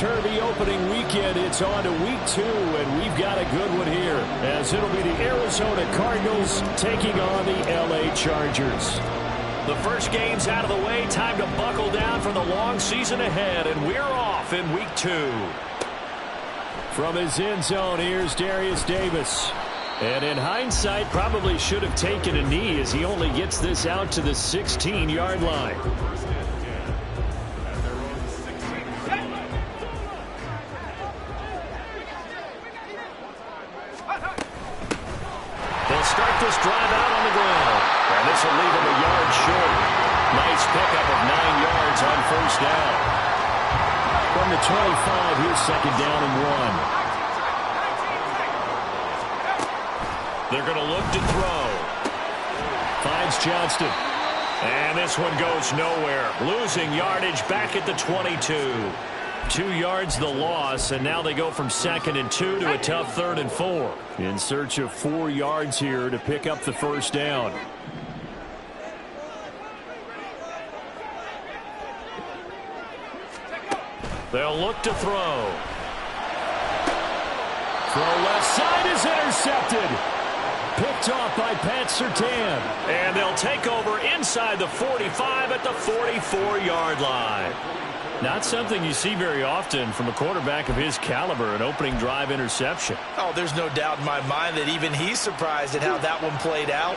topsy-turvy opening weekend. It's on to week 2, and we've got a good one here, as it'll be the Arizona Cardinals taking on the LA Chargers. The first game's out of the way. Time to buckle down for the long season ahead, and we're off in week 2. From his end zone, here's Darius Davis. And in hindsight, probably should have taken a knee, as he only gets this out to the 16-yard line. They'll start this drive out on the ground, and this will leave him a yard short. Nice pickup of 9 yards on first down. From the 25, here's second down and 1. They're going to look to throw. Finds Johnston. And this one goes nowhere. Losing yardage back at the 22. 2 yards the loss, and now they go from 2nd and 2 to a tough 3rd and 4. In search of 4 yards here to pick up the first down. They'll look to throw. Throw left side is intercepted. Picked off by Pat Surtain. And they'll take over inside the 45 at the 44-yard line. Not something you see very often from a quarterback of his caliber, an opening drive interception. Oh, there's no doubt in my mind that even he's surprised at how that one played out.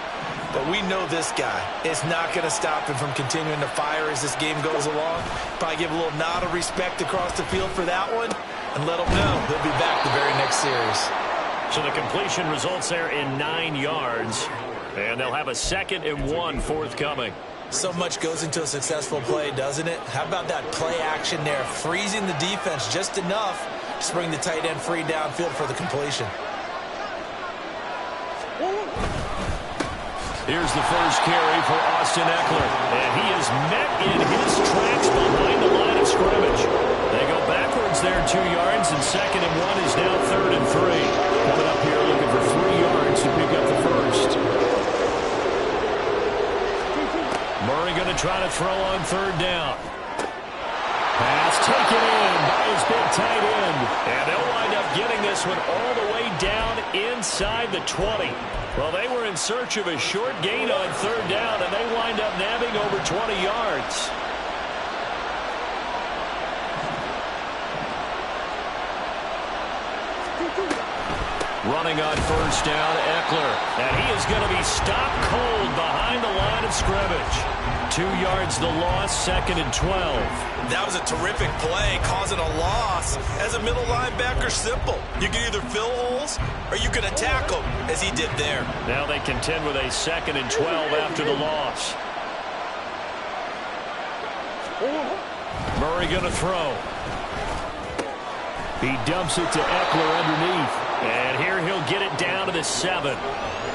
But we know this guy. It's not going to stop him from continuing to fire as this game goes along. Probably give a little nod of respect across the field for that one and let him know he'll be back the very next series. So the completion results there in 9 yards. And they'll have a 2nd and 1 forthcoming. So much goes into a successful play, doesn't it? How about that play action there? Freezing the defense just enough to bring the tight end free downfield for the completion. Here's the first carry for Austin Eckler. And he is met in his tracks behind the line of scrimmage. They go backwards there 2 yards, and 2nd and 1 is now 3rd and 3. Coming up here looking for 3 yards to pick up the first. Murray going to try to throw on 3rd down. Pass taken in by his big tight end. And they'll wind up getting this one all the way down inside the 20. Well, they were in search of a short gain on 3rd down, and they wind up nabbing over 20 yards. Running on first down, Eckler. And he is going to be stopped cold behind the line of scrimmage. 2 yards the loss, 2nd and 12. That was a terrific play, causing a loss. As a middle linebacker, simple. You can either fill holes or you can attack them, as he did there. Now they contend with a 2nd and 12 after the loss. Murray going to throw. He dumps it to Eckler underneath. And here he'll get it down to the 7.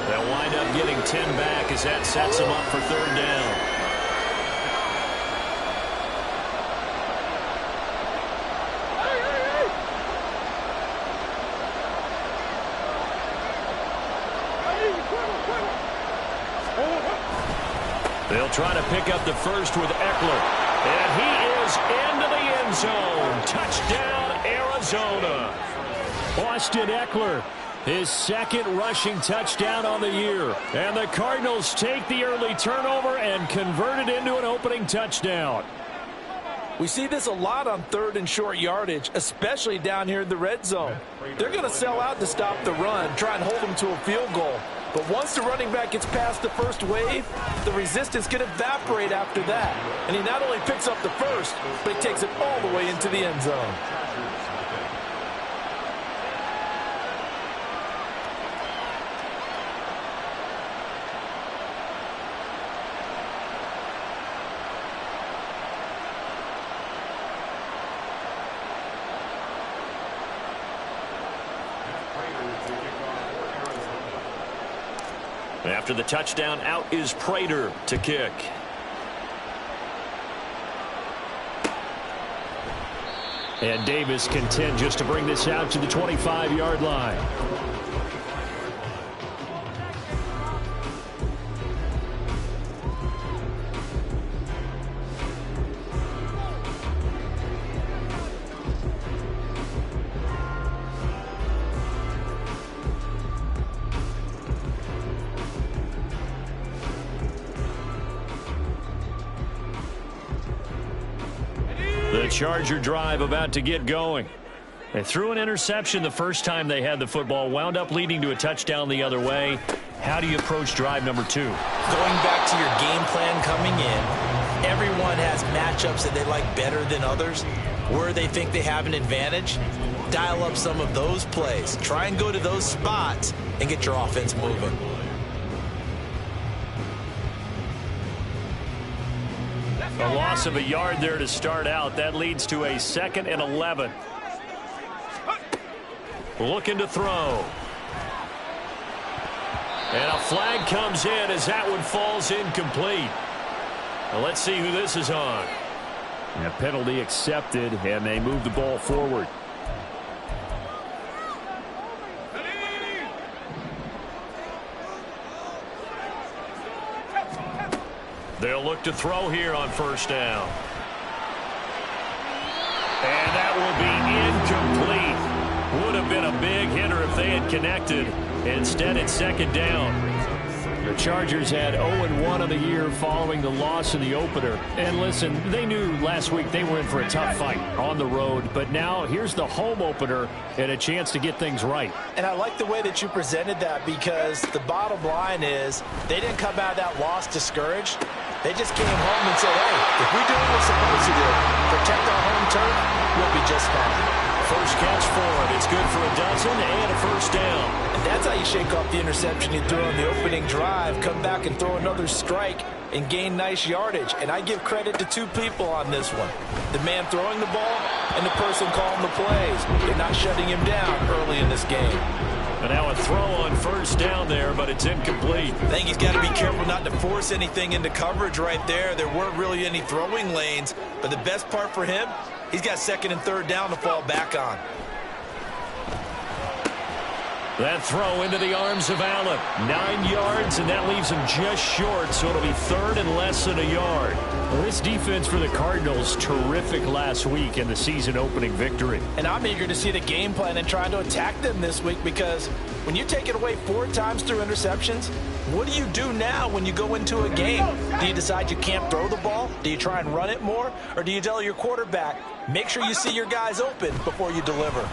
They'll wind up getting 10 back as that sets him up for 3rd down. They'll try to pick up the first with Eckler. And he is into the end zone. Touchdown, Arizona. Austin Eckler, his 2nd rushing touchdown on the year. And the Cardinals take the early turnover and convert it into an opening touchdown. We see this a lot on 3rd and short yardage, especially down here in the red zone. They're going to sell out to stop the run, try and hold them to a field goal. But once the running back gets past the first wave, the resistance can evaporate after that. And he not only picks up the first, but he takes it all the way into the end zone. After the touchdown, out is Prater to kick. And Davis contend just to bring this out to the 25-yard line. Charger drive about to get going. They threw an interception the first time they had the football, wound up leading to a touchdown the other way. How do you approach drive number 2? Going back to your game plan coming in, everyone has matchups that they like better than others. Where they think they have an advantage, dial up some of those plays. Try and go to those spots and get your offense moving. A loss of a yard there to start out. That leads to a 2nd and 11. Looking to throw. And a flag comes in as that one falls incomplete. Now let's see who this is on. And a penalty accepted, and they move the ball forward. They'll look to throw here on first down. And that will be incomplete. Would have been a big hitter if they had connected. Instead, it's 2nd down. The Chargers had 0-1 on the year following the loss in the opener. And listen, they knew last week they were in for a tough fight on the road. But now here's the home opener and a chance to get things right. And I like the way that you presented that, because the bottom line is they didn't come out of that loss discouraged. They just came home and said, hey, if we do what we're supposed to do, protect our home turf, we'll be just fine. First catch for him. It's good for a dozen and a first down. And that's how you shake off the interception you threw on the opening drive. Come back and throw another strike and gain nice yardage. And I give credit to 2 people on this one. The man throwing the ball and the person calling the plays. They're not shutting him down early in this game. And now a throw on first down there, but it's incomplete. I think he's got to be careful not to force anything into coverage right there. There weren't really any throwing lanes. But the best part for him, he's got 2nd and 3rd down to fall back on. That throw into the arms of Allen. 9 yards, and that leaves him just short, so it'll be 3rd and less than a yard. Well, this defense for the Cardinals, terrific last week in the season-opening victory. And I'm eager to see the game plan and try to attack them this week, because when you take it away 4 times through interceptions, what do you do now when you go into a game? Do you decide you can't throw the ball? Do you try and run it more? Or do you tell your quarterback, make sure you see your guys open before you deliver?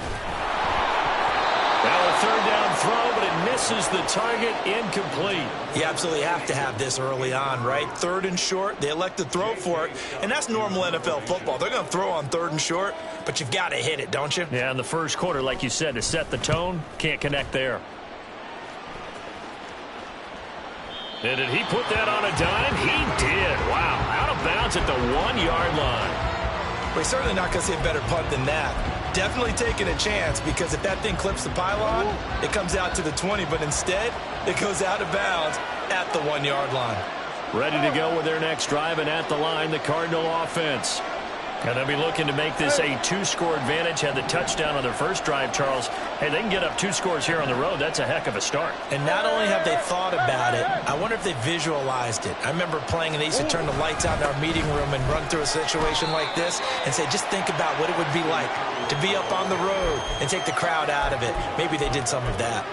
Now a 3rd down throw, but it misses the target, incomplete. You absolutely have to have this early on, right? 3rd and short, they elect to throw for it, and that's normal NFL football. They're going to throw on 3rd and short, but you've got to hit it, don't you? Yeah, in the first quarter, like you said, to set the tone, can't connect there. And did he put that on a dime? He did. Wow, out of bounds at the 1-yard line. Well, he's certainly not going to see a better punt than that. Definitely taking a chance, because if that thing clips the pylon, it comes out to the 20, but instead, it goes out of bounds at the 1-yard line. Ready to go with their next drive, and at the line, the Cardinal offense. And they'll be looking to make this a 2-score advantage. Had the touchdown on their first drive, Charles. Hey, they can get up 2 scores here on the road. That's a heck of a start. And not only have they thought about it, I wonder if they visualized it. I remember playing, and they used to turn the lights out in our meeting room and run through a situation like this and say, just think about what it would be like to be up on the road and take the crowd out of it. Maybe they did some of that.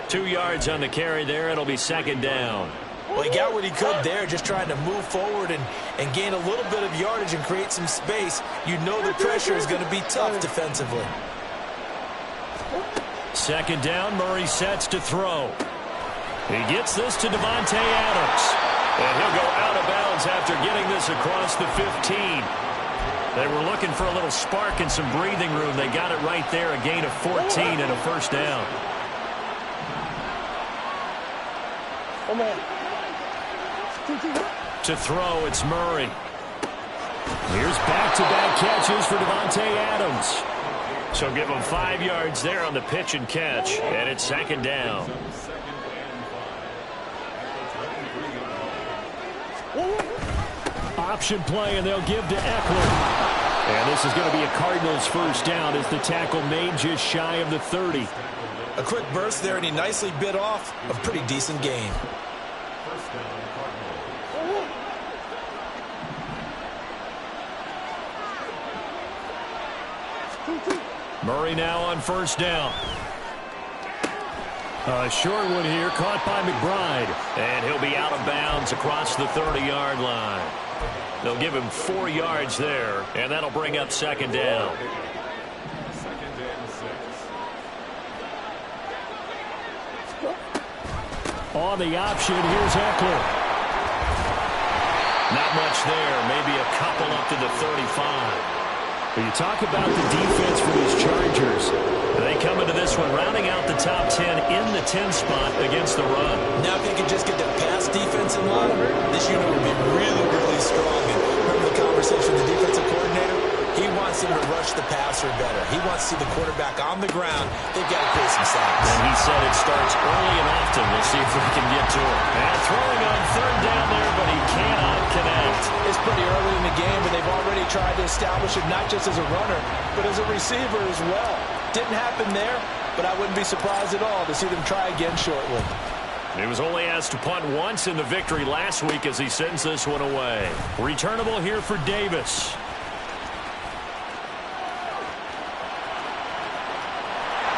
2 yards on the carry there. It'll be 2nd down. Well, he got what he could there, just trying to move forward and gain a little bit of yardage and create some space. You know the pressure is going to be tough defensively. 2nd down, Murray sets to throw. He gets this to Davante Adams. And he'll go out of bounds after getting this across the 15. They were looking for a little spark and some breathing room. They got it right there, a gain of 14 and a first down. To throw, it's Murray. Here's back-to-back catches for Davante Adams. So give him 5 yards there on the pitch and catch, and it's 2nd down. Option play, and they'll give to Eckler. And this is going to be a Cardinals first down as the tackle made just shy of the 30. A quick burst there, and he nicely bit off a pretty decent gain. Murray now on first down. A short one here, caught by McBride. And he'll be out of bounds across the 30-yard line. They'll give him 4 yards there, and that'll bring up second down. On the option, here's Eckler. Not much there. Maybe a couple up to the 35. When you talk about the defense for these Chargers, they come into this one rounding out the top 10 in the 10 spot against the run. Now if they can just get the pass defense in line, this unit will be really, really strong. And remember the conversation with the defensive coordinator? He wants them to rush the passer better. He wants to see the quarterback on the ground. They've got to create some sacks. And he said it starts early and often. We'll see if we can get to it. And throwing on third down there, but he cannot connect. It's pretty early in the game, but they've already tried to establish it not just as a runner, but as a receiver as well. Didn't happen there, but I wouldn't be surprised at all to see them try again shortly. He was only asked to punt once in the victory last week as he sends this one away. Returnable here for Davis.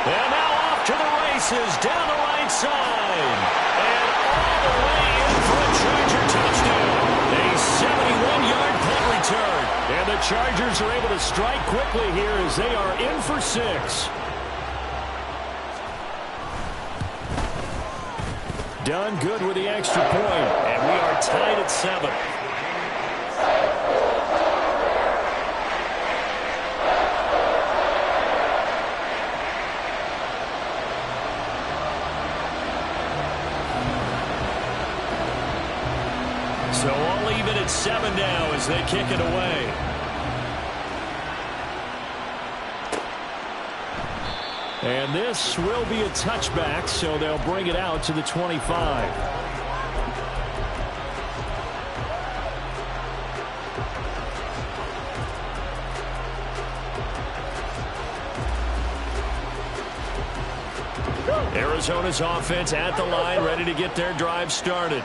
And now off to the races down the right side. And all the way in for a Charger touchdown. A 71-yard punt return. And the Chargers are able to strike quickly here as they are in for 6. Done good with the extra point. And we are tied at 7. So all even at 7 now as they kick it away. And this will be a touchback, so they'll bring it out to the 25. Arizona's offense at the line, ready to get their drive started.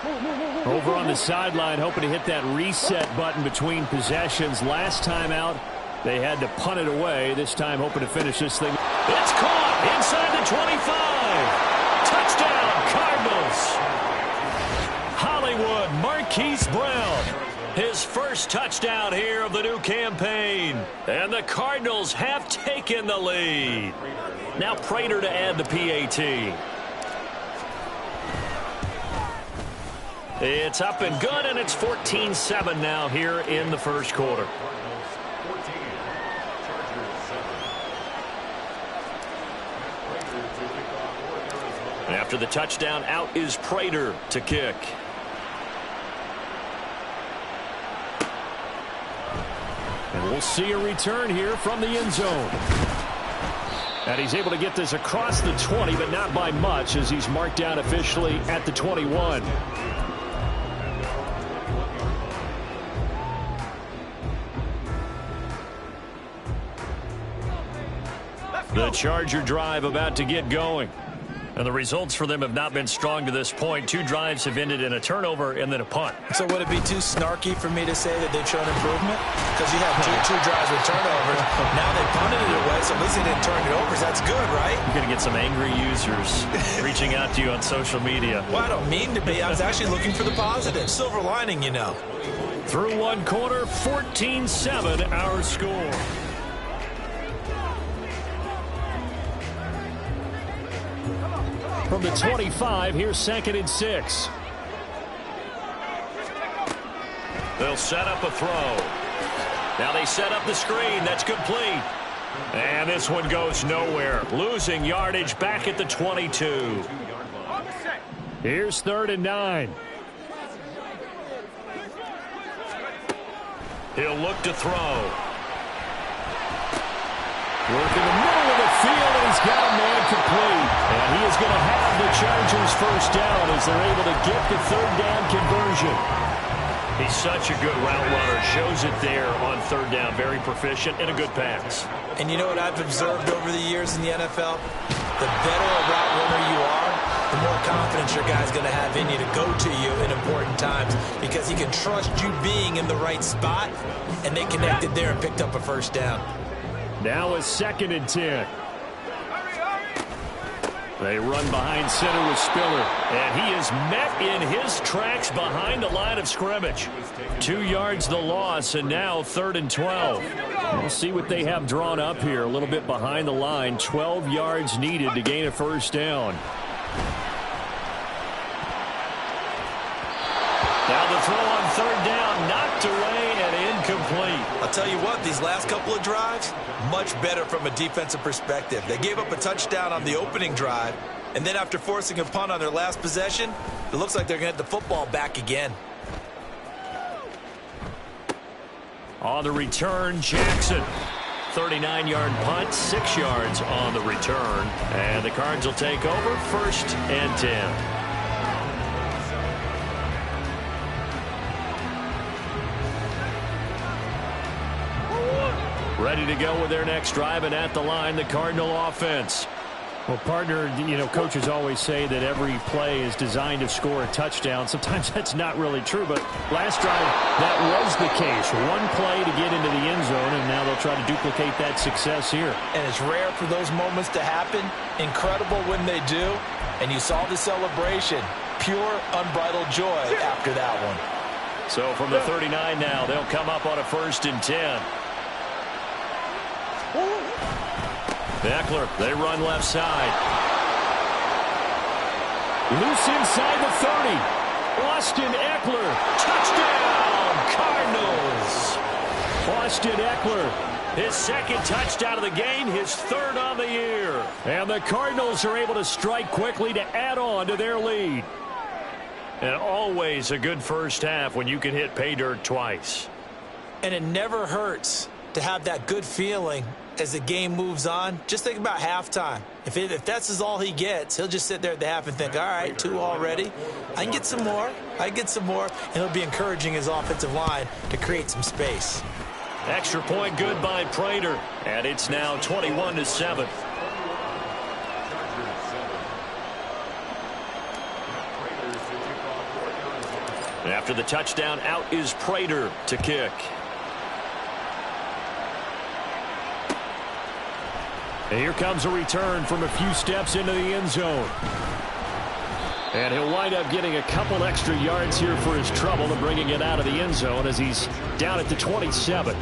Over on the sideline, hoping to hit that reset button between possessions. Last time out, they had to punt it away. This time, hoping to finish this thing. It's caught inside the 25. Touchdown, Cardinals. Hollywood, Marquise Brown. His first touchdown here of the new campaign. And the Cardinals have taken the lead. Now Prater to add the PAT. It's up and good, and it's 14-7 now here in the first quarter. After the touchdown, out is Prater to kick. And we'll see a return here from the end zone. And he's able to get this across the 20, but not by much as he's marked down officially at the 21. The Charger drive about to get going. And the results for them have not been strong to this point. 2 drives have ended in a turnover and then a punt. So would it be too snarky for me to say that they've shown improvement? Because you have two drives with turnovers. Now they punted it away, so at least they didn't turn it over. So that's good, right? You're going to get some angry users reaching out to you on social media. Well, I don't mean to be. I was actually looking for the positive. Silver lining, you know. Through one quarter, 14-7 our score. From the 25, here's 2nd and 6. They'll set up a throw. Now they set up the screen. That's complete. And this one goes nowhere. Losing yardage back at the 22. Here's 3rd and 9. He'll look to throw. Work in the middle of the field, and he's got a man complete. And he is going to have the Chargers first down as they're able to get the 3rd down conversion. He's such a good route runner. Shows it there on 3rd down. Very proficient and a good pass. And you know what I've observed over the years in the NFL? The better a route runner you are, the more confidence your guy's going to have in you to go to you in important times because he can trust you being in the right spot, and they connected there and picked up a first down. Now a 2nd and 10. They run behind center with Spiller. And he is met in his tracks behind the line of scrimmage. 2 yards the loss, and now 3rd and 12. We'll see what they have drawn up here. A little bit behind the line. 12 yards needed to gain a first down. Now the throw on 3rd down, knocked away and incomplete. I'll tell you what, these last couple of drives, much better from a defensive perspective. They gave up a touchdown on the opening drive, and then after forcing a punt on their last possession, it looks like they're going to get the football back again. On the return, Jackson. 39-yard punt, 6 yards on the return. And the Cards will take over, 1st and 10. Ready to go with their next drive, and at the line, the Cardinal offense. Well, partner, coaches always say that every play is designed to score a touchdown. Sometimes that's not really true, but last drive, that was the case. One play to get into the end zone, and now they'll try to duplicate that success here. And it's rare for those moments to happen. Incredible when they do. And you saw the celebration. Pure, unbridled joy after that one. So from the 39 now, they'll come up on a 1st and 10. Eckler, they run left side. Loose inside the 30. Austin Eckler, touchdown, Cardinals. Austin Eckler, his 2nd touchdown of the game, his 3rd on the year. And the Cardinals are able to strike quickly to add on to their lead. And always a good first half when you can hit pay dirt twice. And it never hurts to have that good feeling as the game moves on. Just think about halftime. If that's all he gets, he'll just sit there at the half and think, all right, 2 already. I can get some more. And he'll be encouraging his offensive line to create some space. Extra point good by Prater. And it's now 21-7. After the touchdown, out is Prater to kick. And here comes a return from a few steps into the end zone. And he'll wind up getting a couple extra yards here for his trouble and bringing it out of the end zone as he's down at the 27.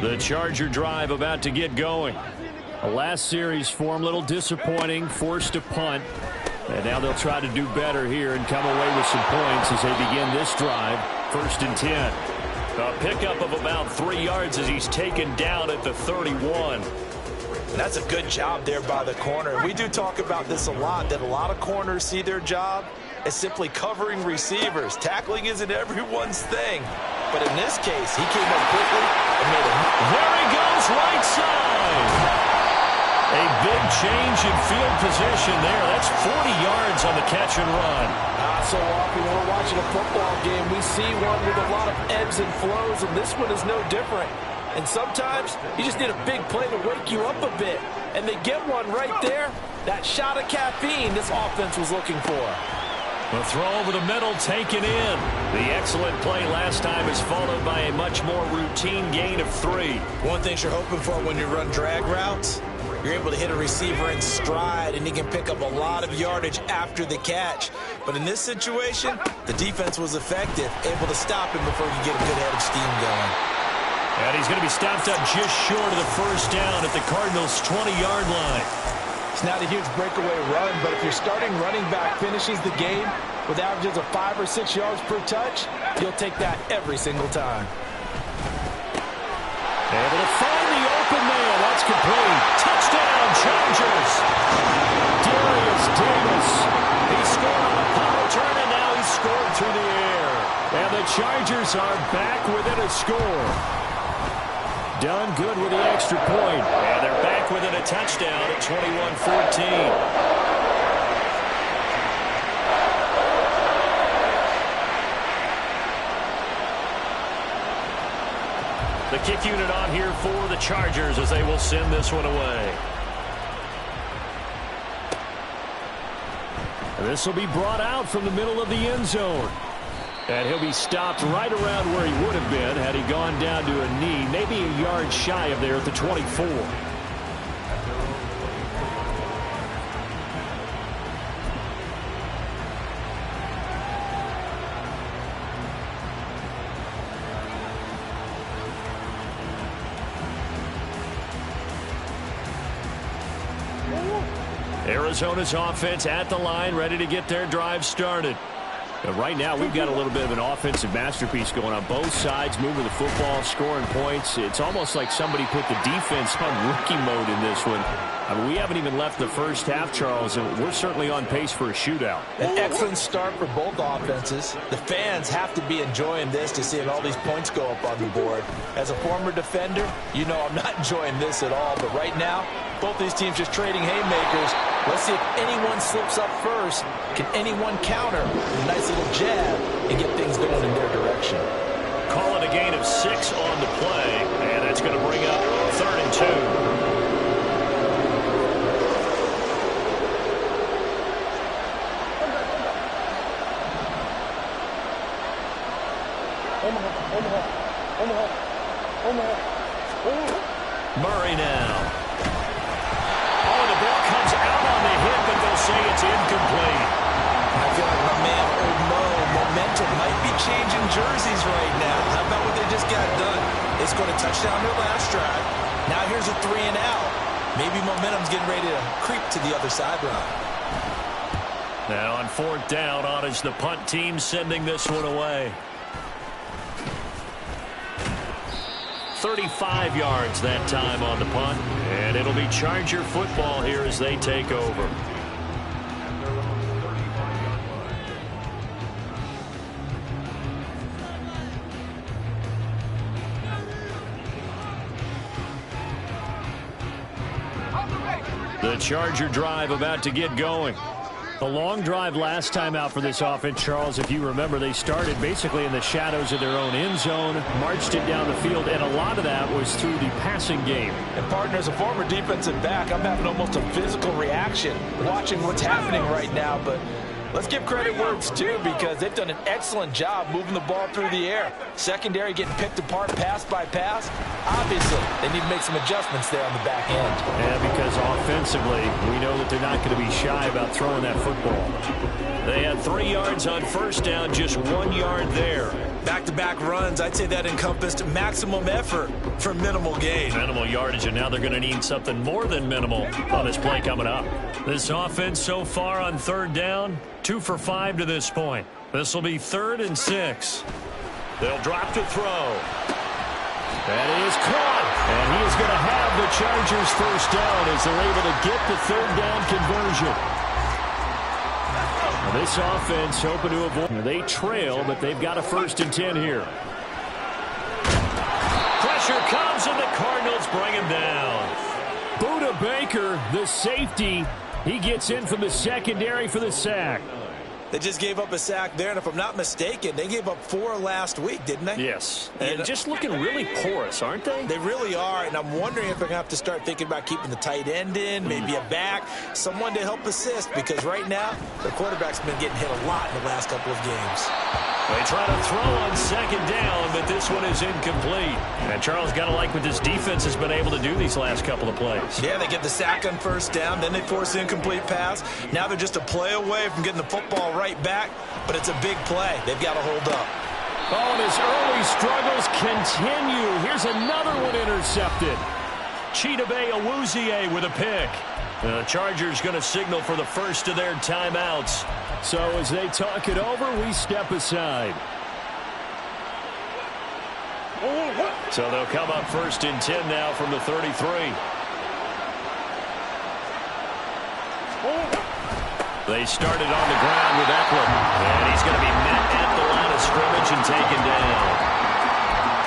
The Charger drive about to get going. A last series for him, a little disappointing, forced to punt. And now they'll try to do better here and come away with some points as they begin this drive. 1st and 10. A pickup of about 3 yards as he's taken down at the 31. That's a good job there by the corner. We do talk about this a lot, that a lot of corners see their job as simply covering receivers. Tackling isn't everyone's thing. But in this case, he came up quickly and made a... There he goes, right side. A big change in field position there. That's 40 yards on the catch and run. So often when we're watching a football game, we see one with a lot of ebbs and flows, and this one is no different. And sometimes you just need a big play to wake you up a bit. And they get one right there. That shot of caffeine this offense was looking for. The throw over the middle taken in. The excellent play last time is followed by a much more routine gain of 3. One thing you're hoping for when you run drag routes, you're able to hit a receiver in stride, and he can pick up a lot of yardage after the catch. But in this situation, the defense was effective, able to stop him before he could get a good head of steam going. And he's going to be stopped up just short of the first down at the Cardinals' 20-yard line. It's not a huge breakaway run, but if your starting running back finishes the game with averages of 5 or 6 yards per touch, you'll take that every single time. Able to find the open man. That's complete. Touchdown, Chargers. Darius Davis. He scored on a punt return, and now he's scored through the air. And the Chargers are back within a score. Done good with the extra point. And they're back within a touchdown at 21-14. The kick unit on here for the Chargers as they will send this one away. This will be brought out from the middle of the end zone. And he'll be stopped right around where he would have been had he gone down to a knee, maybe a yard shy of there at the 24. Arizona's offense at the line, ready to get their drive started. But right now, we've got a little bit of an offensive masterpiece going on both sides, moving the football, scoring points. It's almost like somebody put the defense on rookie mode in this one. I mean, we haven't even left the first half, Charles, and we're certainly on pace for a shootout. An excellent start for both offenses. The fans have to be enjoying this to see all these points go up on the board. As a former defender, you know I'm not enjoying this at all. But right now, both these teams just trading haymakers. Let's see if anyone slips up first. Can anyone counter with a nice little jab and get things going in their direction? Call it a gain of 6 on the play, and that's going to bring up 3rd and 2. Murray now. Oh, the ball comes out on the hit, but they'll say it's incomplete. I feel like my man, Old Mo, momentum might be changing jerseys right now. How about what they just got done? They scored a touchdown their last drive. Now here's a 3 and out. Maybe momentum's getting ready to creep to the other sideline. Now on 4th down, on is the punt team sending this one away. 35 yards that time on the punt, and it'll be Charger football here as they take over. The Charger drive about to get going. A long drive last time out for this offense, Charles. If you remember, they started basically in the shadows of their own end zone, marched it down the field, and a lot of that was through the passing game. And, partner, as a former defensive back, I'm having almost a physical reaction watching what's happening right now. But let's give credit where it's due, because they've done an excellent job moving the ball through the air. Secondary getting picked apart pass by pass. Obviously, they need to make some adjustments there on the back end. Yeah, because offensively, we know that they're not going to be shy about throwing that football. They had 3 yards on 1st down, just 1 yard there. Back-to-back runs, I'd say that encompassed maximum effort for minimal gain. Minimal yardage, and now they're going to need something more than minimal on this play coming up. This offense so far on 3rd down, 2 for 5 to this point. This will be 3rd and 6. They'll drop to throw. That is caught. And he is going to have the Chargers 1st down as they're able to get the 3rd down conversion. Now this offense hoping to avoid. They trail, but they've got a 1st and 10 here. Pressure comes, and the Cardinals bring him down. Buda Baker, the safety, he gets in from the secondary for the sack. They just gave up a sack there, and if I'm not mistaken, they gave up 4 last week, didn't they? Yes, and just looking really porous, aren't they? They really are, and I'm wondering if they're going to have to start thinking about keeping the tight end in, maybe a back, someone to help assist, because right now, the quarterback's been getting hit a lot in the last couple of games. They try to throw on 2nd down, but this one is incomplete. And Charles, got to like what this defense has been able to do these last couple of plays. Yeah, they get the sack on 1st down, then they force the incomplete pass. Now they're just a play away from getting the football right back, but it's a big play. They've got to hold up. Oh, and his early struggles continue. Here's another one intercepted. Chidobe Awuzie with a pick. The Chargers going to signal for the first of their timeouts. So as they talk it over, we step aside. So they'll come up 1st and 10 now from the 33. They started on the ground with Eckler, and he's going to be met at the line of scrimmage and taken down.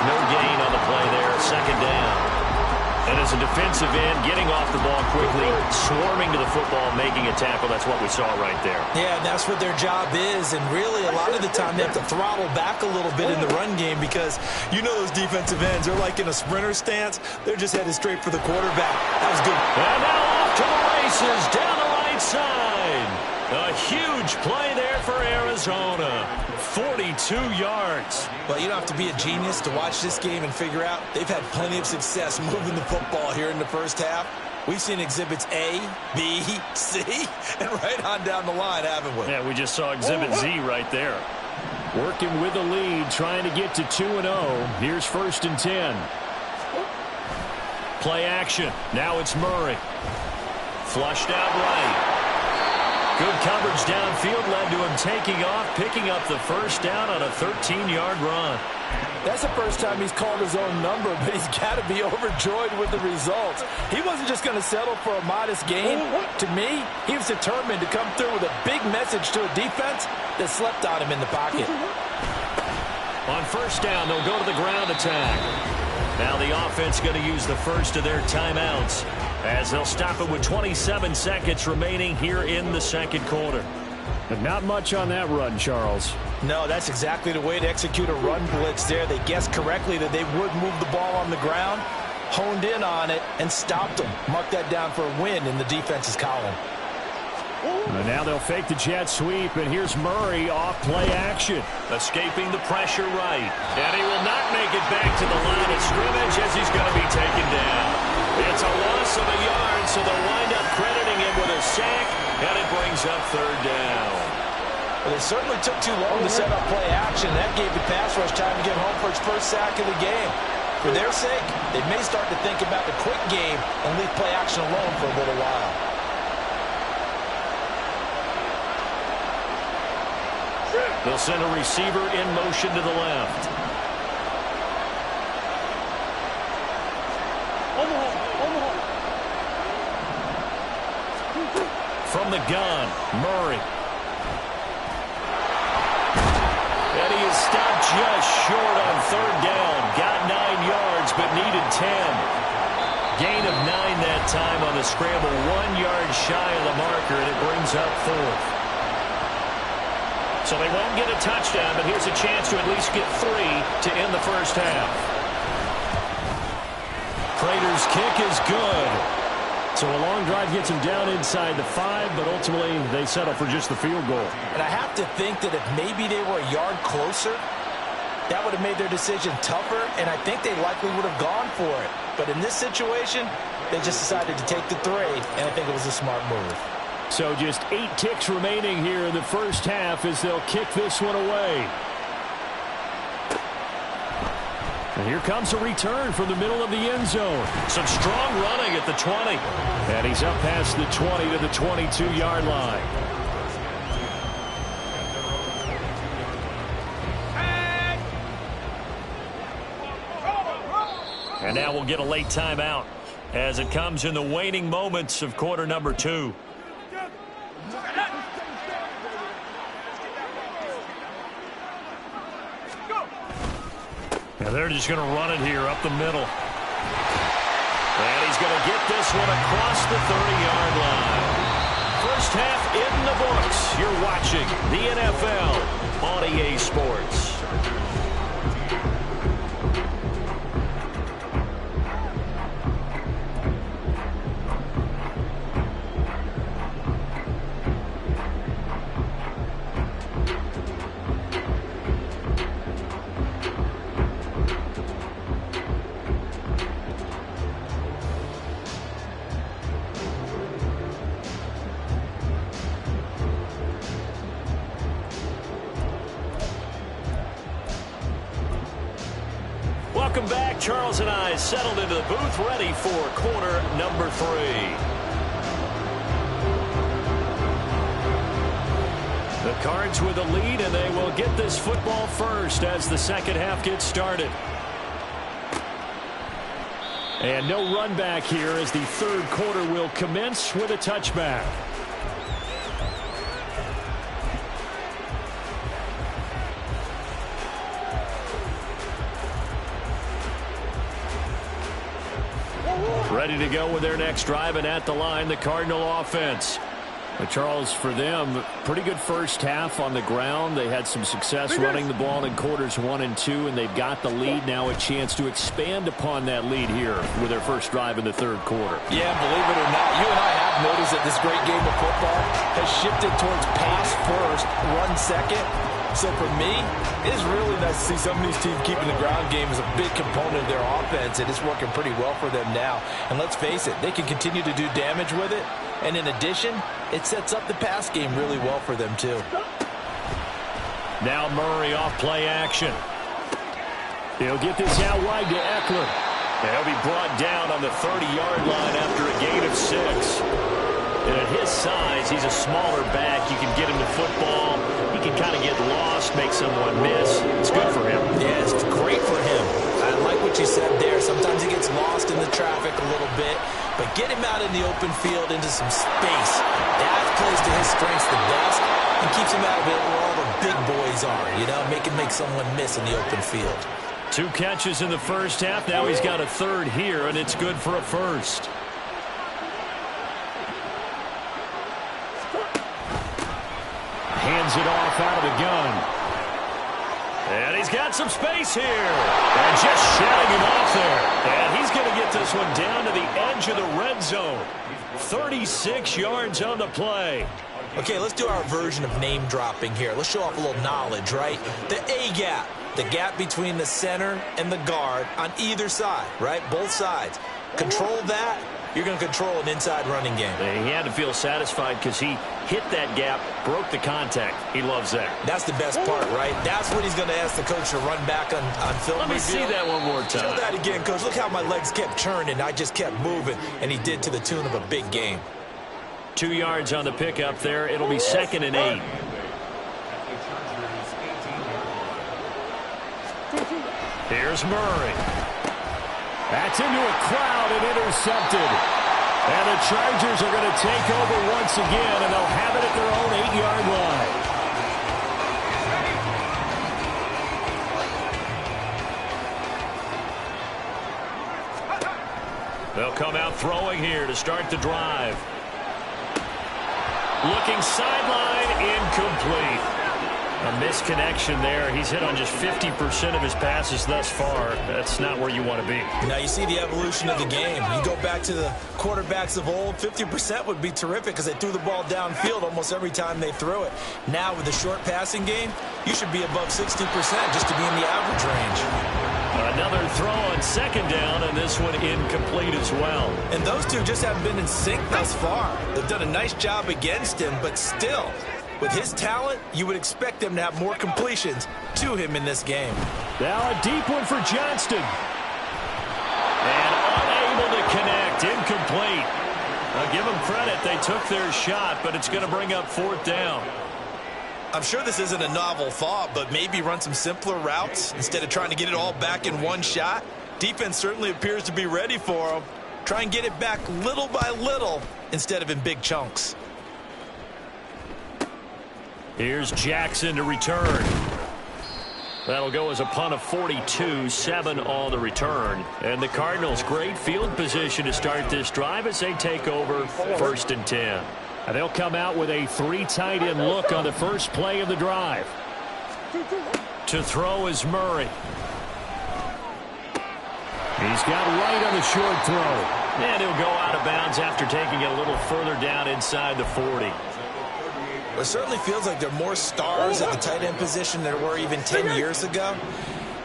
No gain on the play there, 2nd down. And as a defensive end, getting off the ball quickly, swarming to the football, making a tackle, that's what we saw right there. Yeah, that's what their job is, and really a lot of the time they have to throttle back a little bit in the run game, because you know those defensive ends, they're like in a sprinter stance. They're just headed straight for the quarterback. That was good. And now off to the races, down the right side. A huge play there for Arizona. 42 yards. Well, you don't have to be a genius to watch this game and figure out they've had plenty of success moving the football here in the first half. We've seen exhibits A, B, C, and right on down the line, haven't we? Yeah, we just saw exhibit Z right there. Working with the lead, trying to get to 2-0. Here's 1st and 10. Play action. Now it's Murray. Flushed out right. Good coverage downfield led to him taking off, picking up the first down on a 13-yard run. That's the first time he's called his own number, but he's got to be overjoyed with the results. He wasn't just going to settle for a modest gain. To me, he was determined to come through with a big message to a defense that slept on him in the pocket. On 1st down, they'll go to the ground attack. Now the offense going to use the first of their timeouts as they'll stop it with 27 seconds remaining here in the 2nd quarter. But not much on that run, Charles. No, that's exactly the way to execute a run blitz there. They guessed correctly that they would move the ball on the ground, honed in on it, and stopped them. Mark that down for a win in the defense's column. And now they'll fake the jet sweep, and here's Murray off play action. Escaping the pressure right. And he will not make it back to the line of scrimmage as he's going to be taken down. It's a loss of a yard, so they'll wind up crediting him with a sack, and it brings up 3rd down. Well, it certainly took too long to set up play action. That gave the pass rush time to get home for its first sack of the game. For their sake, they may start to think about the quick game and leave play action alone for a little while. They'll send a receiver in motion to the left. From the gun, Murray. And he is stopped just short on 3rd down. Got 9 yards, but needed 10. Gain of 9 that time on the scramble. 1 yard shy of the marker, and it brings up 4th. So they won't get a touchdown, but here's a chance to at least get 3 to end the first half. Prater's kick is good. So a long drive gets him down inside the 5, but ultimately they settle for just the field goal. And I have to think that if maybe they were a yard closer, that would have made their decision tougher, and I think they likely would have gone for it. But in this situation, they just decided to take the 3, and I think it was a smart move. So just 8 ticks remaining here in the first half as they'll kick this one away. And here comes a return from the middle of the end zone. Some strong running at the 20. And he's up past the 20 to the 22-yard line. And now we'll get a late timeout as it comes in the waning moments of quarter number 2. And they're just going to run it here up the middle. And he's going to get this one across the 30-yard line. First half in the books. You're watching the NFL on EA Sports. Welcome back. Charles and I settled into the booth, ready for quarter number 3. The Cards with a lead, and they will get this football first as the second half gets started. And no run back here as the third quarter will commence with a touchback. Ready to go with their next drive, and at the line, the Cardinal offense. Charles, for them, pretty good first half on the ground. They had some success running the ball in quarters 1 and 2, and they've got the lead now, a chance to expand upon that lead here with their first drive in the third quarter. Yeah, believe it or not, you and I have noticed that this great game of football has shifted towards pass first, run second. So for me, it's really nice to see some of these teams keeping the ground game as a big component of their offense, and it's working pretty well for them now. And let's face it, they can continue to do damage with it. And in addition, it sets up the pass game really well for them too. Now Murray off play action. He'll get this out wide to Eckler. And he'll be brought down on the 30-yard line after a gain of 6. And at his size, he's a smaller back. You can get him the football. He can kind of get lost, make someone miss. It's good for him. Yeah, it's great for him. I like what you said there. Sometimes he gets lost in the traffic a little bit. But get him out in the open field into some space. That plays to his strengths the best and keeps him out of it where all the big boys are, you know, make someone miss in the open field. 2 catches in the first half. Now he's got a third here, and it's good for a first. Hands it off out of the gun. And he's got some space here. And just shutting him off there. And he's going to get this one down to the edge of the red zone. 36 yards on the play. Okay, let's do our version of name dropping here. Let's show off a little knowledge, right? The A-gap, the gap between the center and the guard on either side, right? Both sides. Control that. You're going to control an inside running game. He had to feel satisfied because he hit that gap, broke the contact. He loves that. That's the best part, right? That's what he's going to ask the coach to run back on film. Let me see that one more time. Show that again, coach. Look how my legs kept churning. I just kept moving, and he did to the tune of a big game. 2 yards on the pickup there. It'll be 2nd and 8. Here's Murray. That's into a crowd and intercepted. And the Chargers are going to take over once again, and they'll have it at their own 8-yard line. They'll come out throwing here to start the drive. Looking sideline, incomplete. A misconnection there. He's hit on just 50% of his passes thus far. That's not where you want to be. Now you see the evolution of the game. You go back to the quarterbacks of old, 50% would be terrific because they threw the ball downfield almost every time they threw it. Now with the short passing game, you should be above 60% just to be in the average range. Another throw on 2nd down, and this one incomplete as well. And those two just haven't been in sync thus far. They've done a nice job against him, but still, with his talent, you would expect them to have more completions to him in this game. Now a deep one for Johnston. And unable to connect, incomplete. I'll give them credit. They took their shot, but it's going to bring up 4th down. I'm sure this isn't a novel thought, but maybe run some simpler routes instead of trying to get it all back in one shot. Defense certainly appears to be ready for them. Try and get it back little by little instead of in big chunks. Here's Jackson to return. That'll go as a punt of 42, 7 on the return. And the Cardinals, great field position to start this drive as they take over 1st and 10. And they'll come out with a 3 tight end look on the first play of the drive. To throw is Murray. He's got right on the short throw. And he'll go out of bounds after taking it a little further down inside the 40. It certainly feels like there are more stars at the tight end position than there were even 10 years ago.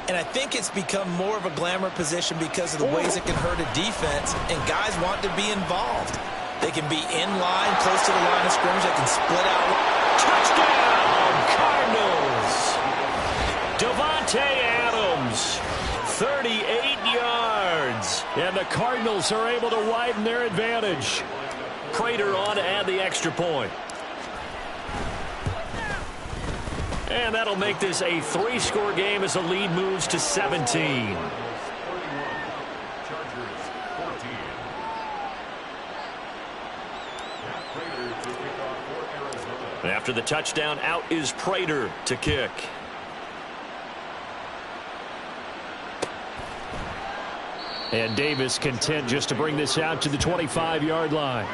And I think it's become more of a glamour position because of the ways it can hurt a defense, and guys want to be involved. They can be in line, close to the line of scrimmage. They can split out. Touchdown, Cardinals! Devontae Adams, 38 yards. And the Cardinals are able to widen their advantage. Prater on to add the extra point. And that'll make this a 3-score game as the lead moves to 17. After the touchdown, out is Prater to kick. And Davis content just to bring this out to the 25-yard line.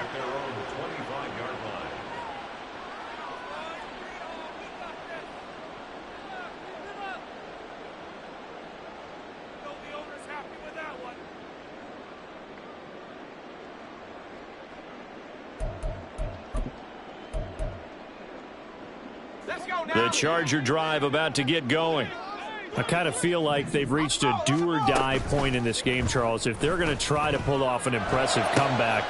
The Charger drive about to get going. I kind of feel like they've reached a do-or-die point in this game, Charles. If they're going to try to pull off an impressive comeback,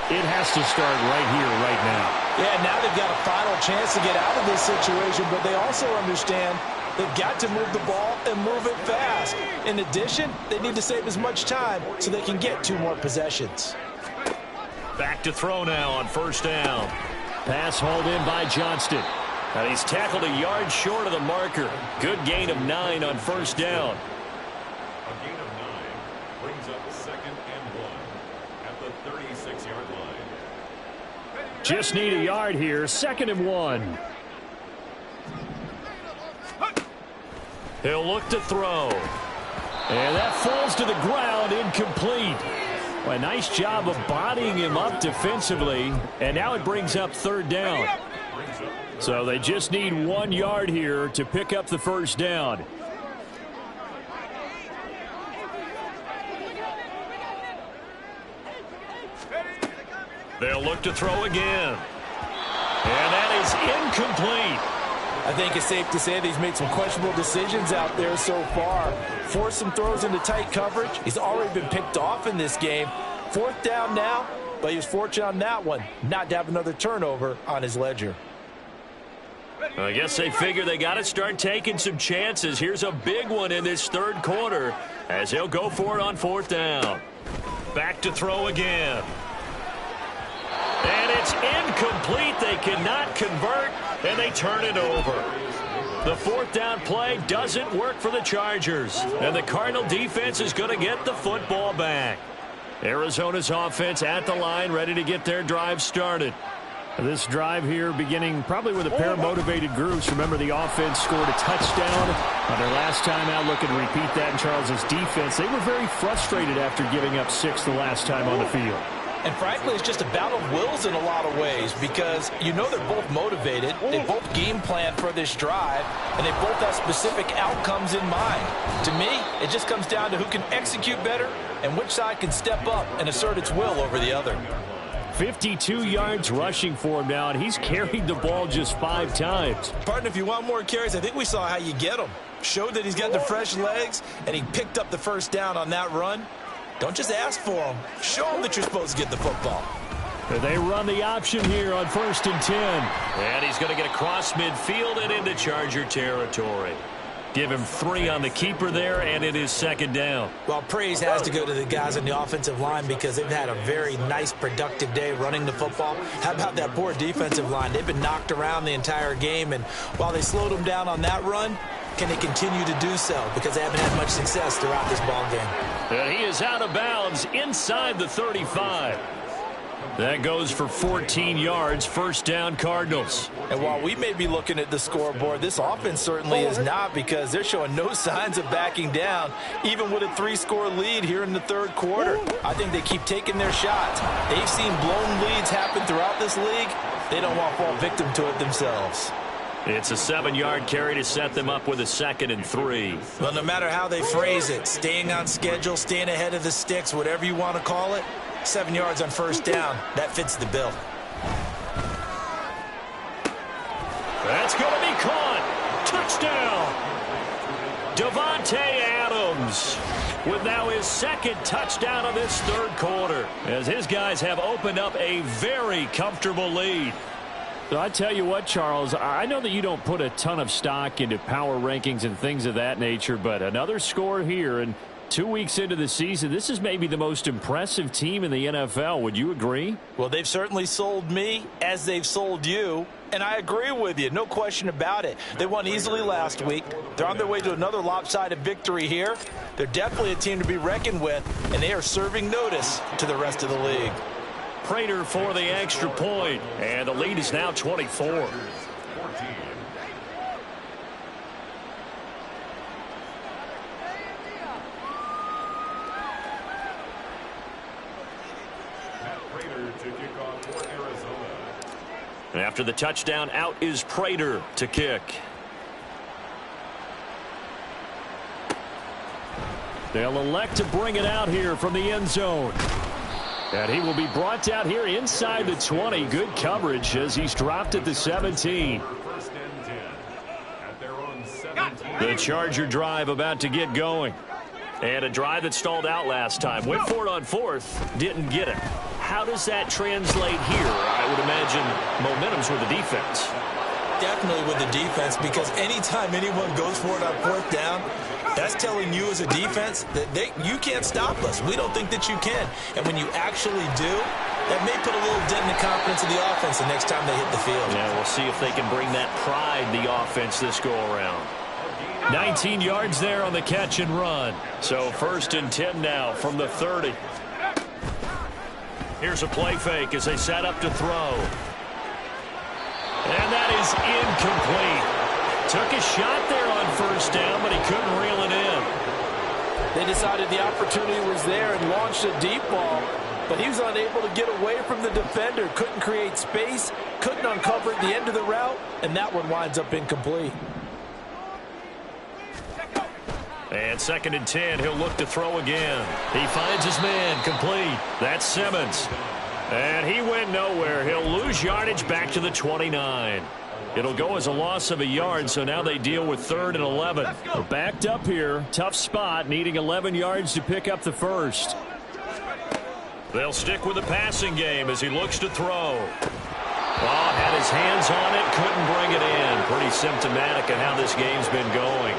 it has to start right here, right now. Yeah, now they've got a final chance to get out of this situation, but they also understand they've got to move the ball and move it fast. In addition, they need to save as much time so they can get 2 more possessions. Back to throw now on first down. Pass hauled in by Johnston. And he's tackled a yard short of the marker. Good gain of 9 on first down. A gain of 9 brings up 2nd and 1 at the 36-yard line. Just need a yard here. 2nd and 1. He'll look to throw. And that falls to the ground, incomplete. Well, a nice job of bodying him up defensively. And now it brings up 3rd down. So they just need 1 yard here to pick up the first down. They'll look to throw again. And that is incomplete. I think it's safe to say that he's made some questionable decisions out there so far. Forced some throws into tight coverage. He's already been picked off in this game. 4th down now, but he was fortunate on that one not to have another turnover on his ledger. I guess they figure they got to start taking some chances. Here's a big one in this 3rd quarter as he'll go for it on 4th down. Back to throw again. And it's incomplete. They cannot convert, and they turn it over. The 4th down play doesn't work for the Chargers, and the Cardinal defense is going to get the football back. Arizona's offense at the line, ready to get their drive started. This drive here beginning probably with a pair of motivated groups. Remember, the offense scored a touchdown on their last time out. Look and repeat that in Charles's defense. They were very frustrated after giving up 6 the last time on the field. And frankly, it's just a battle of wills in a lot of ways because you know they're both motivated. They both game plan for this drive, and they both have specific outcomes in mind. To me, it just comes down to who can execute better and which side can step up and assert its will over the other. 52 yards rushing for him now, and he's carried the ball just 5 times. Partner, if you want more carries, I think we saw how you get them. Showed that he's got the fresh legs, and he picked up the first down on that run. Don't just ask for them. Show them that you're supposed to get the football. They run the option here on 1st and 10. And he's going to get across midfield and into Charger territory. Give him 3 on the keeper there, and it is 2nd down. Well, praise has to go to the guys on the offensive line because they've had a very nice, productive day running the football. How about that poor defensive line? They've been knocked around the entire game, and while they slowed them down on that run, can they continue to do so? Because they haven't had much success throughout this ball game. And he is out of bounds inside the 35. That goes for 14 yards, 1st down Cardinals. And while we may be looking at the scoreboard, this offense certainly is not because they're showing no signs of backing down, even with a 3-score lead here in the 3rd quarter. I think they keep taking their shots. They've seen blown leads happen throughout this league. They don't want to fall victim to it themselves. It's a 7-yard carry to set them up with a 2nd and 3. Well, no matter how they phrase it, staying on schedule, staying ahead of the sticks, whatever you want to call it, 7 yards on 1st down, that fits the bill. That's going to be caught. Touchdown. Davante Adams with now his 2nd touchdown of this 3rd quarter as his guys have opened up a very comfortable lead. So I tell you what, Charles, I know that you don't put a ton of stock into power rankings and things of that nature, but another score here, and 2 weeks into the season, this is maybe the most impressive team in the NFL. Would you agree? Well, they've certainly sold me as they've sold you, and I agree with you. No question about it. They won easily last week. They're on their way to another lopsided victory here. They're definitely a team to be reckoned with, and they are serving notice to the rest of the league. Prater for the extra point, and the lead is now 24. After the touchdown, out is Prater to kick. They'll elect to bring it out here from the end zone. And he will be brought out here inside the 20. Good coverage as he's dropped at the 17. The Charger drive about to get going. And a drive that stalled out last time. Went for it on fourth, didn't get it. How does that translate here? I would imagine momentum's with the defense. Definitely with the defense, because anytime anyone goes for it on fourth down, that's telling you as a defense that you can't stop us. We don't think that you can. And when you actually do, that may put a little dent in the confidence of the offense the next time they hit the field. Yeah, we'll see if they can bring that pride to the offense this go-around. 19 yards there on the catch and run. So 1st and 10 now from the 30. Here's a play fake as they set up to throw. And that is incomplete. Took a shot there on 1st down, but he couldn't reel it in. They decided the opportunity was there and launched a deep ball, but he was unable to get away from the defender. Couldn't create space, couldn't uncover at the end of the route, and that one winds up incomplete. And 2nd and 10, he'll look to throw again. He finds his man, complete. That's Simmons. And he went nowhere. He'll lose yardage back to the 29. It'll go as a loss of a yard, so now they deal with 3rd and 11. We're backed up here. Tough spot, needing 11 yards to pick up the first. They'll stick with the passing game as he looks to throw. Oh, had his hands on it, couldn't bring it in. Pretty symptomatic of how this game's been going.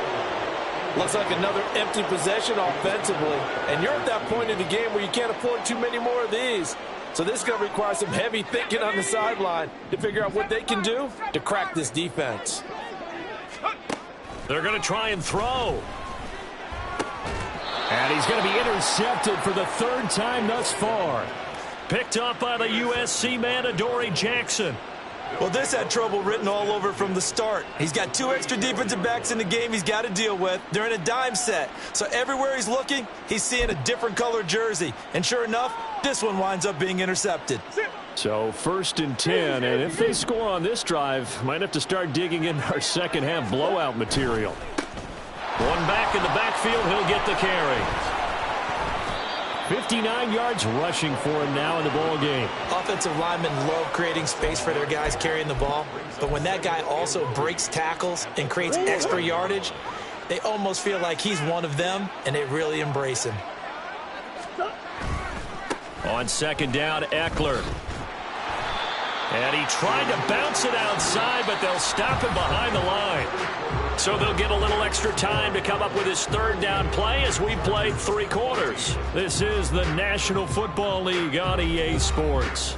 Looks like another empty possession offensively. And you're at that point in the game where you can't afford too many more of these. So this is going to require some heavy thinking on the sideline to figure out what they can do to crack this defense. They're going to try and throw. And he's going to be intercepted for the 3rd time thus far. Picked up by the USC man, Adoree Jackson. Well, this had trouble written all over from the start. He's got 2 extra defensive backs in the game he's got to deal with. They're in a dime set. So everywhere he's looking, he's seeing a different color jersey. And sure enough, this one winds up being intercepted. So 1st and 10, and if they score on this drive, might have to start digging in our second half blowout material. One back in the backfield, he'll get the carry. 59 yards rushing for him now in the ball game. Offensive linemen love creating space for their guys carrying the ball. But when that guy also breaks tackles and creates extra yardage, they almost feel like he's one of them, and they really embrace him. On 2nd down, Eckler. And he tried to bounce it outside, but they'll stop him behind the line. So they'll get a little extra time to come up with his 3rd down play as we played 3 quarters. This is the National Football League on EA Sports.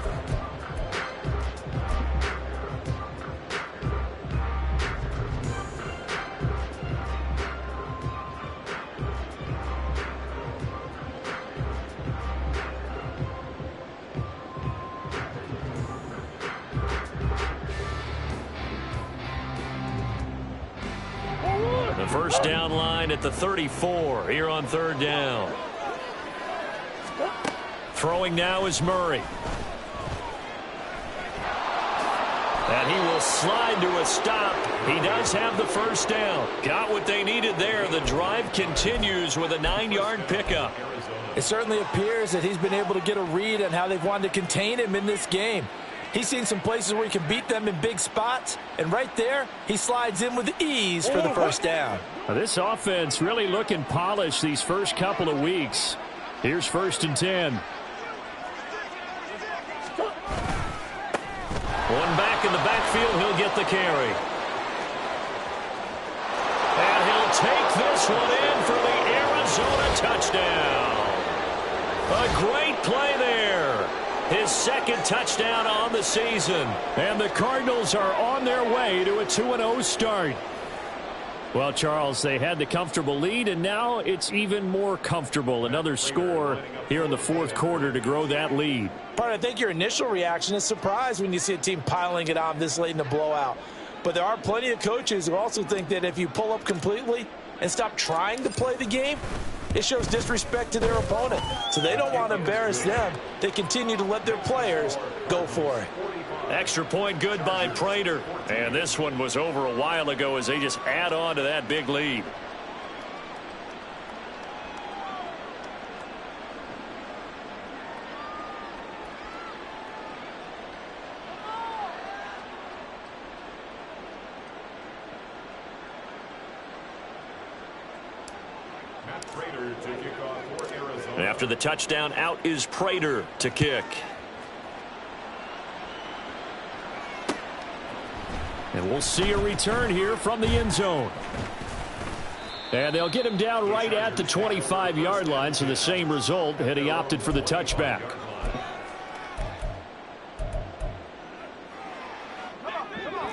The 1st down line at the 34 here on 3rd down. Throwing now is Murray. And he will slide to a stop. He does have the 1st down. Got what they needed there. The drive continues with a 9-yard pickup. It certainly appears that he's been able to get a read on how they've wanted to contain him in this game. He's seen some places where he can beat them in big spots, and right there, he slides in with ease for the 1st down. Now, this offense really looking polished these first couple of weeks. Here's 1st and 10. One back in the backfield, he'll get the carry. And he'll take this one in for the Arizona touchdown. A great play there. His 2nd touchdown on the season. And the Cardinals are on their way to a 2-0 start. Well, Charles, they had the comfortable lead, and now it's even more comfortable. Another score here in the 4th quarter to grow that lead. But I think your initial reaction is surprise when you see a team piling it on this late in the blowout. But there are plenty of coaches who also think that if you pull up completely and stop trying to play the game, it shows disrespect to their opponent. So they don't want to embarrass them. They continue to let their players go for it. Extra point good by Prater. And this one was over a while ago as they just add on to that big lead. And after the touchdown, out is Prater to kick. And we'll see a return here from the end zone. And they'll get him down right at the 25-yard line, so the same result, had he opted for the touchback.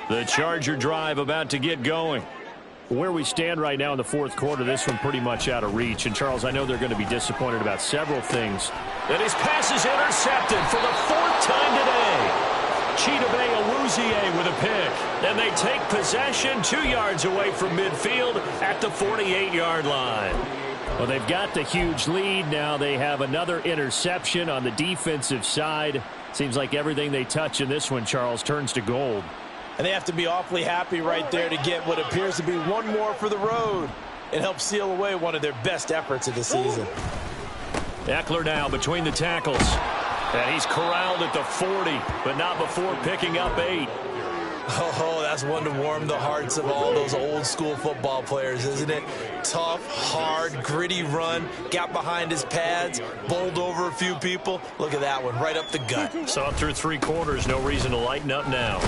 The Charger drive about to get going. Where we stand right now in the fourth quarter, this one pretty much out of reach. And, Charles, I know they're going to be disappointed about several things. And his pass is intercepted for the fourth time today. Chidobe Awuzie with a pick. And they take possession 2 yards away from midfield at the 48-yard line. Well, they've got the huge lead. Now they have another interception on the defensive side. Seems like everything they touch in this one, Charles, turns to gold. And they have to be awfully happy right there to get what appears to be one more for the road and help seal away one of their best efforts of the season. Eckler now between the tackles. And he's corralled at the 40, but not before picking up 8. Oh, that's one to warm the hearts of all those old school football players, isn't it? Tough, hard, gritty run, got behind his pads, bowled over a few people. Look at that one, right up the gut. Saw through 3 quarters, no reason to lighten up now.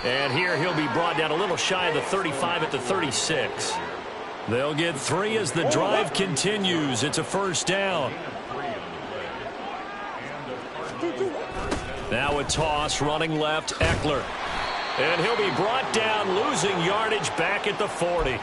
And here he'll be brought down a little shy of the 35 at the 36. They'll get 3 as the drive continues. It's a first down. Now a toss, running left, Eckler. And he'll be brought down, losing yardage back at the 40.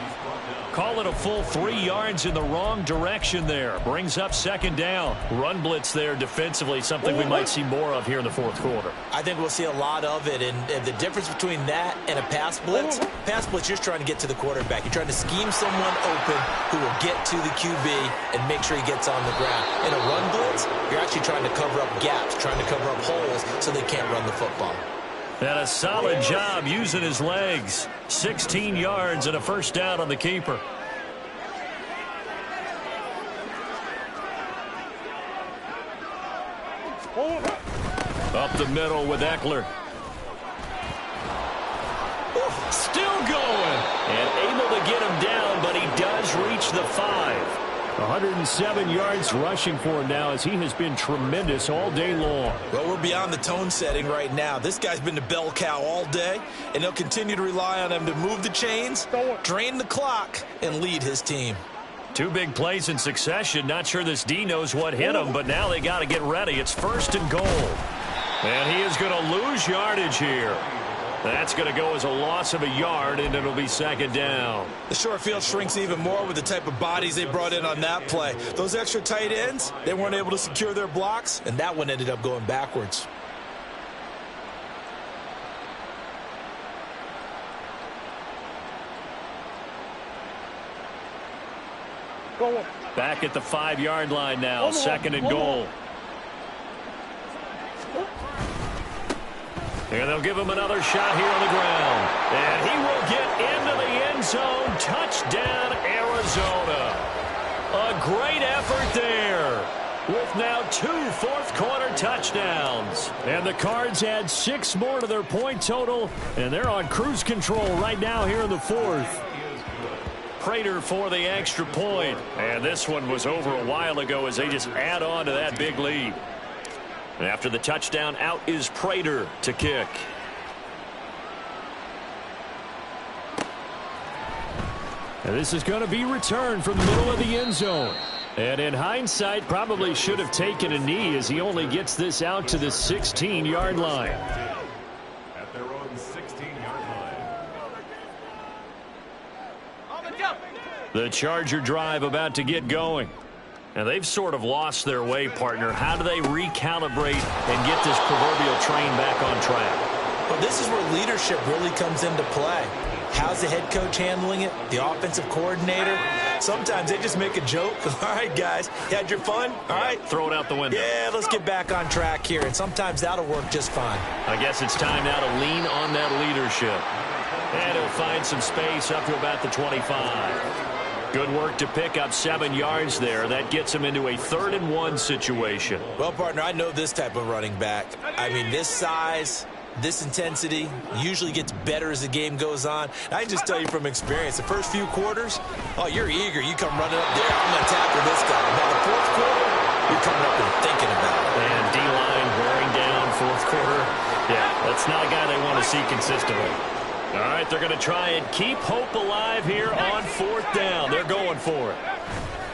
Call it a full 3 yards in the wrong direction there. Brings up second down. Run blitz there defensively, something we might see more of here in the fourth quarter. I think we'll see a lot of it, and the difference between that and a pass blitz, you're just trying to get to the quarterback. You're trying to scheme someone open who will get to the QB and make sure he gets on the ground. In a run blitz, you're actually trying to cover up gaps, trying to cover up holes so they can't run the football. And a solid job using his legs. 16 yards and a first down on the keeper. Up the middle with Eckler. Still going. And able to get him down, but he does reach the 5. 107 yards rushing for him now as he has been tremendous all day long. Well, we're beyond the tone setting right now. This guy's been the bell cow all day, and they'll continue to rely on him to move the chains, drain the clock, and lead his team. 2 big plays in succession. Not sure this D knows what hit him, but now they got to get ready. It's first and goal. And he is going to lose yardage here. That's going to go as a loss of a yard, and it'll be second down. The short field shrinks even more with the type of bodies they brought in on that play. Those extra tight ends, they weren't able to secure their blocks, and that one ended up going backwards. Back at the 5-yard line now, second and goal. And they'll give him another shot here on the ground. And he will get into the end zone. Touchdown, Arizona. A great effort there with now 2 fourth-quarter touchdowns. And the Cards add 6 more to their point total, and they're on cruise control right now here in the fourth. Prater for the extra point. And this one was over a while ago as they just add on to that big lead. And after the touchdown, out is Prater to kick. And this is going to be returned from the middle of the end zone. And in hindsight, probably should have taken a knee as he only gets this out to the 16-yard line. At their own 16-yard line. The Charger drive about to get going. And they've sort of lost their way, partner. How do they recalibrate and get this proverbial train back on track? Well, this is where leadership really comes into play. How's the head coach handling it? The offensive coordinator? Sometimes they just make a joke. All right, guys, you had your fun? All right. Throw it out the window. Yeah, let's get back on track here. And sometimes that'll work just fine. I guess it's time now to lean on that leadership. And he'll find some space up to about the 25. Good work to pick up 7 yards there. That gets him into a 3rd and 1 situation. Well, partner, I know this type of running back. I mean, this size, this intensity usually gets better as the game goes on. And I can just tell you from experience, the first few quarters, oh, you're eager. You come running up there. I'm going to tackle this guy. By the fourth quarter, they want to see consistently. All right, they're going to try and keep hope alive here on 4th down. They're going for it.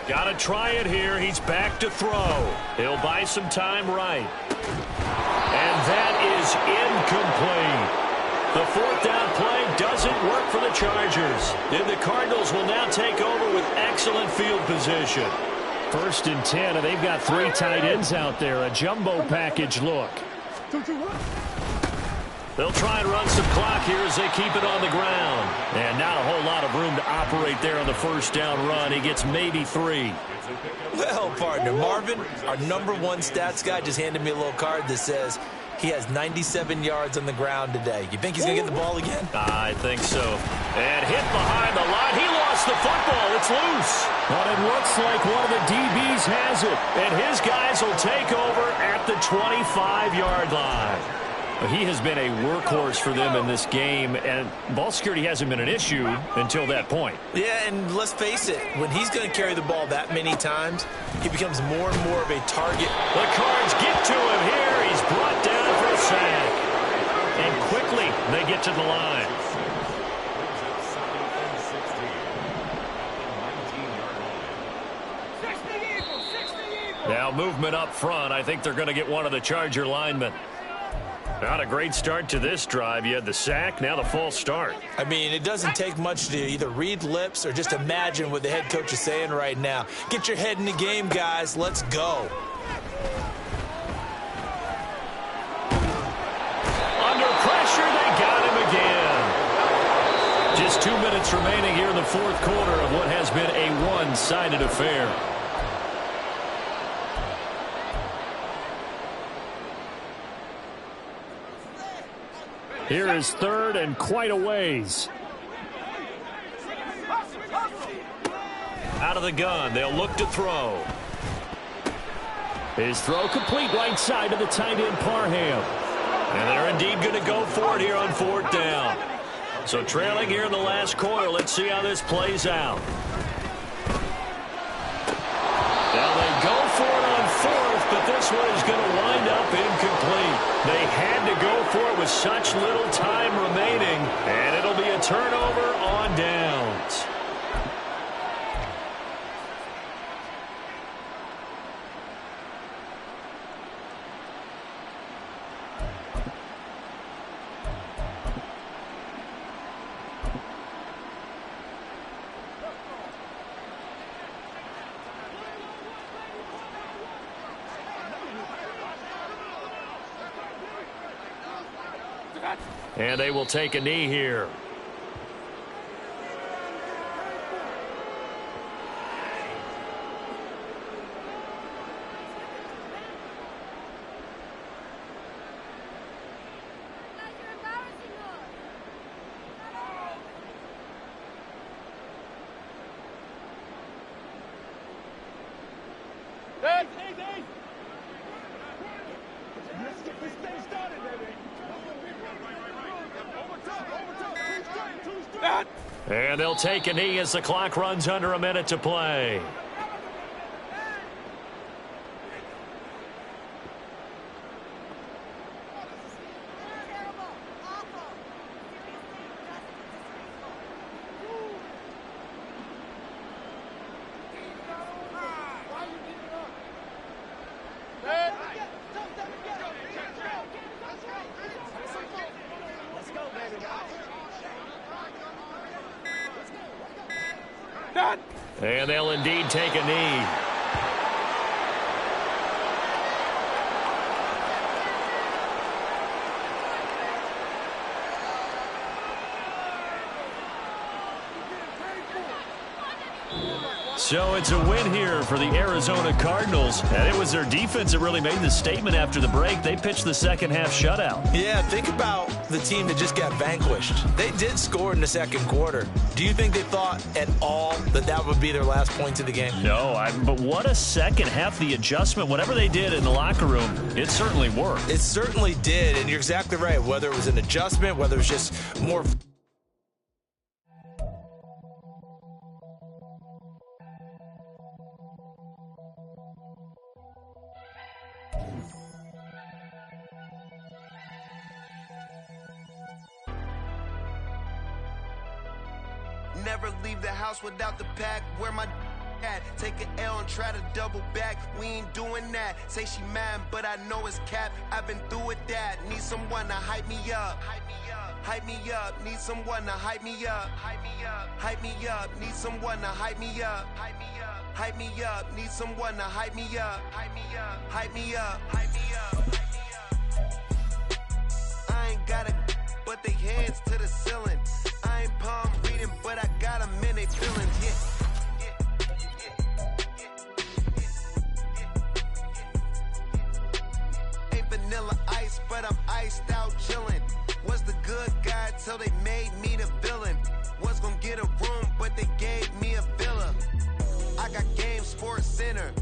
Got to try it here. He's back to throw. He'll buy some time right. And that is incomplete. The 4th down play doesn't work for the Chargers. And the Cardinals will now take over with excellent field position. 1st and 10, and they've got 3 tight ends out there. A jumbo package look. They'll try and run some clock here as they keep it on the ground. And not a whole lot of room to operate there on the 1st down run. He gets maybe 3. Well, partner, Marvin, our #1 stats guy, just handed me a little card that says he has 97 yards on the ground today. You think he's going to get the ball again? I think so. And hit behind the line. He lost the football. It's loose. But it looks like one of the DBs has it. And his guys will take over at the 25-yard line. He has been a workhorse for them in this game, and ball security hasn't been an issue until that point. Yeah, and let's face it, when he's going to carry the ball that many times, he becomes more and more of a target. The Cards get to him here. He's brought down for a sack. And quickly, they get to the line. Now movement up front. I think they're going to get one of the Charger linemen. Not a great start to this drive. You had the sack, now the false start. I mean, it doesn't take much to either read lips or just imagine what the head coach is saying right now. Get your head in the game, guys. Let's go. Under pressure, they got him again. Just 2 minutes remaining here in the 4th quarter of what has been a one-sided affair. Here is 3rd and quite a ways. Out of the gun, they'll look to throw. His throw complete right side to the tight end Parham. And they're indeed going to go for it here on 4th down. So trailing here in the last quarter, let's see how this plays out. Now they go for it on 4th, but this one is going to wind up incomplete. They had to go for it with such little time remaining, and it'll be a turnover on downs. And they will take a knee here. And they'll take a knee as the clock runs under a minute to play. And they'll indeed take a knee. So it's a win here for the Arizona Cardinals. And it was their defense that really made the statement after the break. They pitched the second half shutout. Yeah, think about the team that just got vanquished. They did score in the second quarter. Do you think they thought at all that that would be their last points of the game? No, but what a second half. The adjustment, whatever they did in the locker room, it certainly worked. It certainly did, and you're exactly right. Whether it was an adjustment, whether it was just more... Never leave the house without the pack. Where my at? Take an L and try to double back. We ain't doing that. Say she mad, but I know it's cap. I've been through with that. Need someone to hype me up. Hype me up. Need someone to hype me up. Hype me up. Need someone to hype me up. Hype me up. Need someone to hype me up. Hype me up. I ain't got it, but they hands to the ceiling. I ain't palm reading, but I got them in they feelings. Yeah. Vanilla ice, but I'm iced out chillin'. Was the good guy till they made me the villain. Was gonna get a room, but they gave me a villa. I got game Sports Center.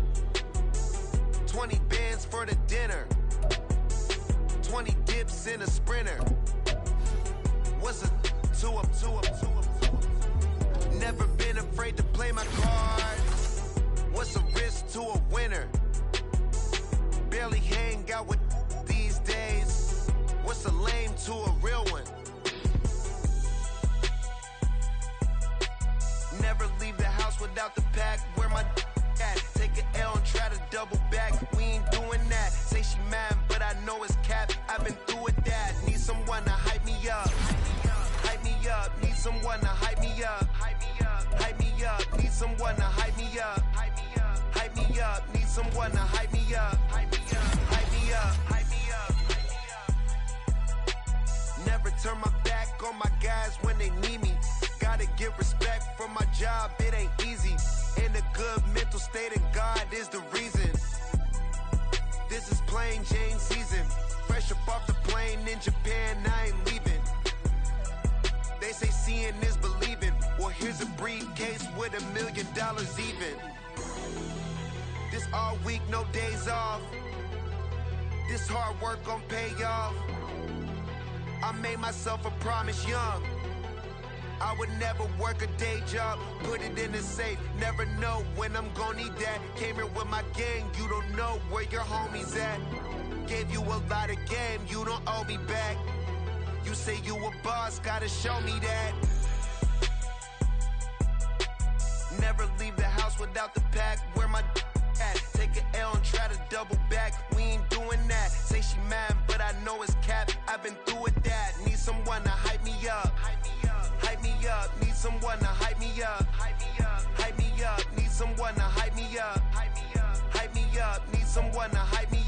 20 bands for the dinner. 20 dips in a Sprinter. What's a two up? Never been afraid to play my cards. What's a risk to a winner? Barely hang out with these days. What's a lame to a real one? Never leave the house without the pack. Where my at? Take an L and try to double back. We ain't doing that. Say she mad, but I know it's cap. I've been through with that. Need someone to hype me up. Hype me up. Need someone to hype me up. Hype me up. Need someone to hype me up. Hype me up. Need someone to hype me up. Hype me up. Never turn my back on my guys when they need me. Gotta give respect for my job, it ain't easy. In a good mental state and God is the reason. This is plain Jane season. Fresh up off the plane in Japan, I ain't leaving. They say seeing is believing. Well, here's a briefcase with $1 million even. This all week, no days off. This hard work gon' pay off. I made myself a promise young. I would never work a day job, put it in the safe. Never know when I'm gon' need that. Came here with my gang, you don't know where your homies at. Gave you a lot of game, you don't owe me back. You say you a boss, gotta show me that. Never leave the house without the pack. Where my at? Take an L and try to double back. We ain't doing that. Say she mad, but I know it's cap. I've been through with that. Need someone to hype me up. Hype me up. Need someone to hype me up. Hype me up. Need someone to hype me up. Hype me up. Need someone to hype me